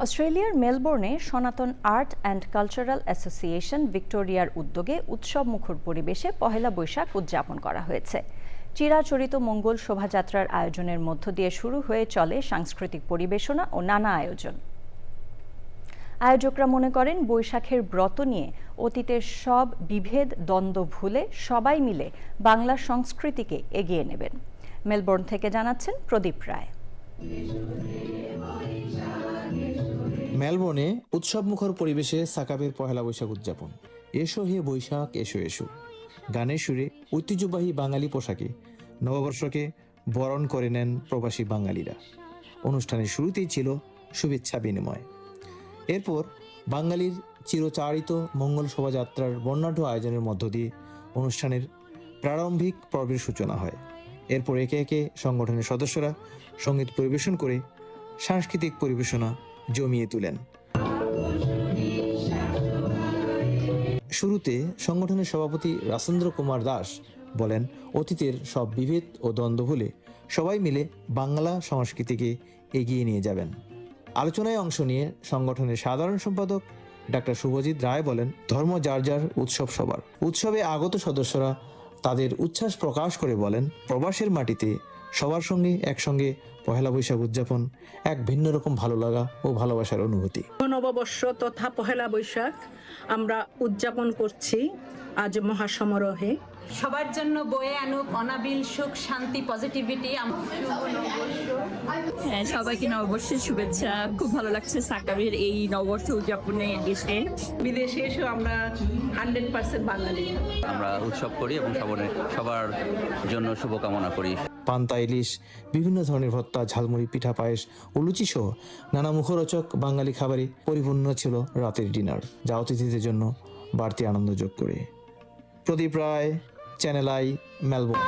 অস্ট্রেলিয়ার মেলবোর্নে সনাতন art and cultural association ভিক্টোরিয়ার উদ্যোগে উৎসবমুখর পরিবেশে পহেলা বৈশাখ উদযাপন করা হয়েছে। চিরাচরিত মঙ্গল শোভাযাত্রার আয়োজনের মধ্য দিয়ে শুরু হয়ে চলে সাংস্কৃতিক পরিবেশনা ও নানা আয়োজন। আয়োজকরা মনে করেন বৈশাখের ব্রত নিয়ে অতীতের সব বিভেদ দ্বন্দ্ব ভুলে সবাই মিলে বাংলার সংস্কৃতিকে এগিয়ে নেবেন। মেলবোর্ন থেকে জানাচ্ছেন প্রদীপ রায়। মেলবোর্নে উৎসবমুখর পরিবেশে সাকাবের পহেলা বৈশাখ উদযাপন। এসো হে বৈশাখ এসো এসো গানের সুরে ঐতিহ্যবাহী বাঙালি পোশাকে নববর্ষকে বরণ করে নেন প্রবাসী বাঙালিরা। অনুষ্ঠানের শুরুতেই ছিল শুভেচ্ছা বিনিময়। এরপর বাঙালির চিরচারিত মঙ্গল শোভাযাত্রার বর্ণাঢ্য আয়োজনের মধ্য দিয়ে অনুষ্ঠানের প্রারম্ভিক পর্বের সূচনা হয়। এরপর একে একে সংগঠনের সদস্যরা সঙ্গীত পরিবেশন করে সাংস্কৃতিক পরিবেশনা জমিয়ে তোলেন। শুরুতে সংগঠনের সভাপতি রাসেন্দ্র কুমার দাস বলেন, অতীতের সব বিভেদ ও দ্বন্দ্ব ভুলে সবাই মিলে বাংলা সংস্কৃতিকে এগিয়ে নিয়ে যাবেন। আলোচনায় অংশ নিয়ে সংগঠনের সাধারণ সম্পাদক ডাক্তার শুভজিৎ রায় বলেন, ধর্ম যার যার, উৎসব সবার। উৎসবে আগত সদস্যরা তাদের উচ্ছ্বাস প্রকাশ করে বলেন, প্রবাসের মাটিতে সবার সঙ্গে একসঙ্গে পহেলা বৈশাখ উদযাপন এক ভিন্ন রকম ভালো লাগা ও ভালোবাসার অনুভূতি। নববর্ষ তথা পহেলা বৈশাখ আমরা উদযাপন করছি আজ মহাসমারোহে। সবার জন্য বয়ে আনুক অনাবিল সুখ, শান্তি, পজিটিভিটি। হ্যাঁ, সবাইকে নববর্ষের শুভেচ্ছা। খুব ভালো লাগছে সাকাবের এই নববর্ষ উদযাপনে এসে। বিদেশে এসেও আমরা 100% বাঙালি। আমরা উৎসব করি এবং সবার জন্য শুভকামনা করি। পান্তা, ইলিশ, বিভিন্ন ধরনের ভর্তা, ঝালমুড়ি, পিঠা, পায়েস ও লুচি সহ নানা মুখরোচক বাঙালি খাবারে পরিপূর্ণ ছিল রাতের ডিনার, যা অতিথিদের জন্য বাড়তি আনন্দ যোগ করে। প্রদীপ রায়, চ্যানেল আই, মেলবোর্ন।